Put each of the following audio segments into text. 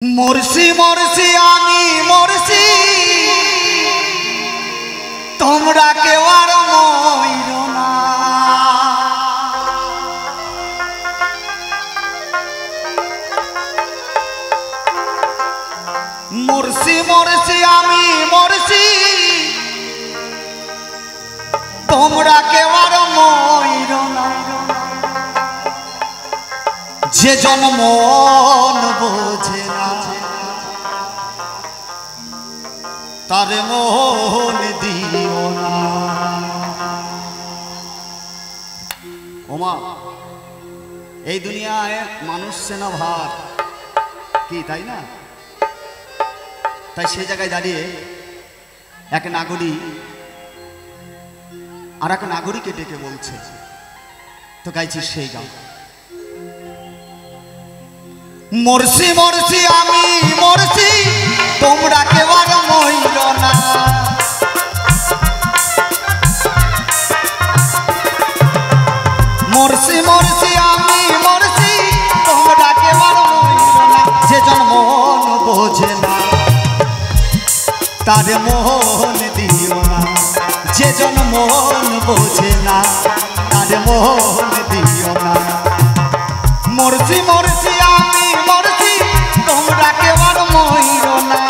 মরছি মরছি আমি মরছি, তোমরা কেউ আর মইরো না। মরছি মরছি আমি মরছি, তোমরা কেউ আর মইরো না। যে জন্ম বোঝে না তার মন দিও না। ওমা এই দুনিয়ায় মানুষ সেনা ভার কি, তাই না? তাই সেই জায়গায় দাঁড়িয়ে এক নাগরিক আর এক নাগরিককে ডেকে বলছে, তো গাইছি সেই গান। মরছি মরছি আমি মরছি, তোমরা কেউ আর মইরো না। মরছি মরছি আমি মরছি, তোমরা কেউ আর মইরো না। যে জন্ম বোঝে না তার মন দিও না। যে জন্ম বোঝে না তার মন দিও না। মরছি মরছি আমি মরছি, তোমরা কেউ আর মইরো না।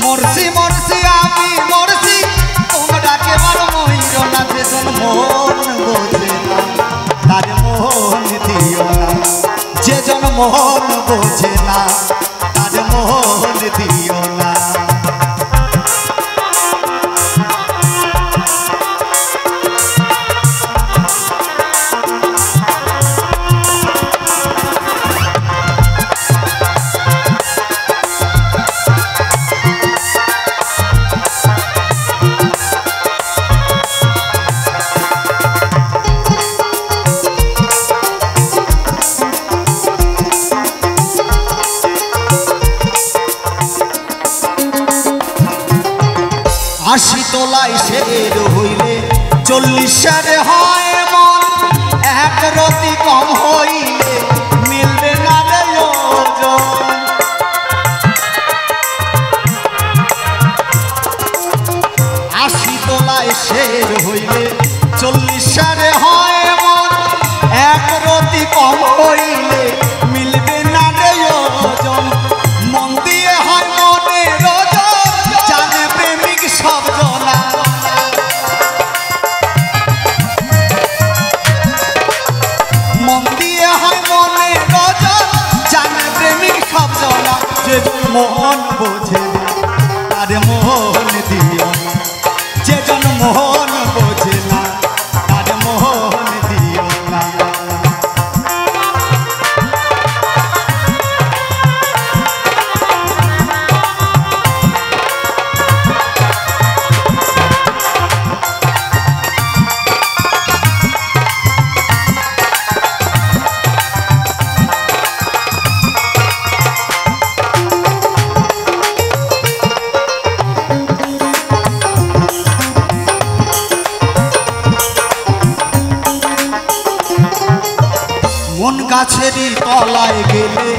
মরছি মরছি আমি মরছি, তোমরা কেউ আর মইরো না। যে জন্ম বোঝে না তার মন দিও না। যে জন্ম বোঝে না তার মন দিও না। আশি তোলাই শের হইলে 40 সারে হয় মন। এক রতি কম হইলে মিলবে না রে ওজন। আশি তোলাই শের হইলে 40 সারে হয় মন। এক রতি কম হইলে মিলবে না রে ওজন। মন দিয়ে হয় মনে রোজন, জানে প্রেমিক সব জনা। মন দিয়ে হয় মনে রোজন, জানে প্রেমিক সব জনা। যে মন বোঝে না তার মন দিও না। যে জন মন বোঝে না তার মন দিও না। মন গাছেরই তলায় গেলে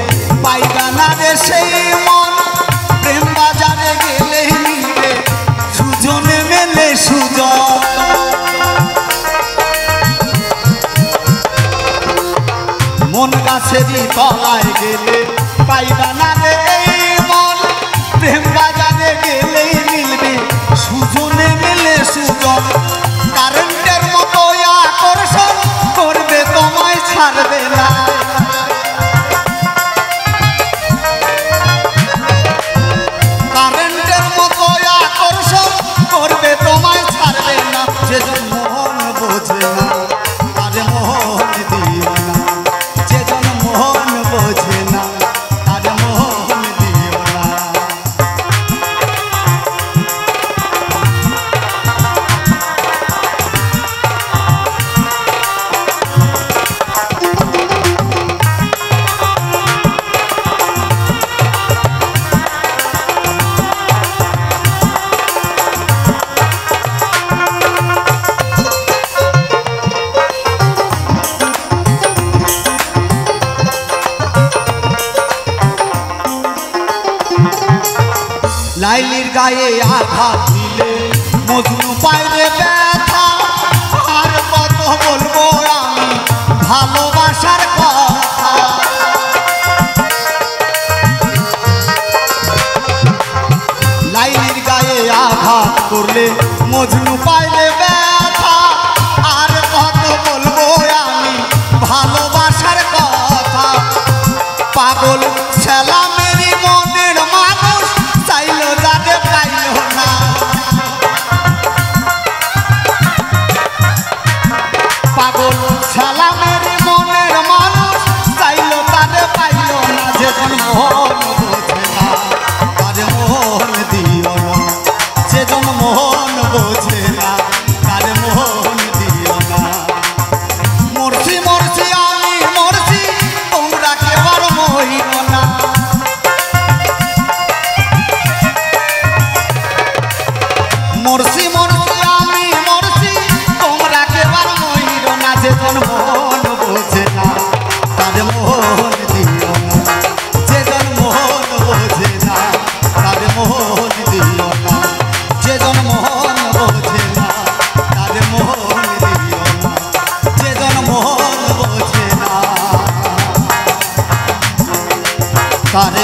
পাইবা না রে সেই মন। প্রেম বাজারে গেলে নিলে সুজনে মেলে সুজন। মন গাছেরই তলায় গেলে পাইবা না রে এই মন। প্রেম বাজারে গেলেই মিলবে সুজনে মেলে সুজন। কারেন্টের মতো আকর্ষণ করবে তোমায় ছাড়বে না। কারেন্টের মতো আকর্ষণ করবে তোমায় ছাড়বে না। যে জন মন বোঝে না তার মন দিও না। যে জন মন বোঝে না তার মন দিও না। লাইলির গায়ে আঘাত দিলে মজনু পাইলে ব্যথা আর কত বলবো আমি ভালোবাসার কথা লাইলির গায়ে আঘাত করলে মজনু পাইলে ব্যথা আর কত বলবো আমি ভালোবাসার কথা পাগল ছেলা মেরি মনের মানুষ চাইলো যাতে পাইল না পাগল ছেলা মেরি মনের মানুষ চাইলো তাদের পাইল না যেজন মন বোঝে না তার মন দিও না যেজন মন বোঝে না তার মন দিও না মরছি মরছি আমি মরছি তোমরা কেউ আর মরিও না মরছি মরছি আমি মরছি তোমরা কেউ আর মরিও না যেজন মন বোঝে না তার মন দিও না যেজন মন বোঝে না তার মন দিও না যেজন মন বোঝে না তার মন দিও না যেজন মন বোঝে না তার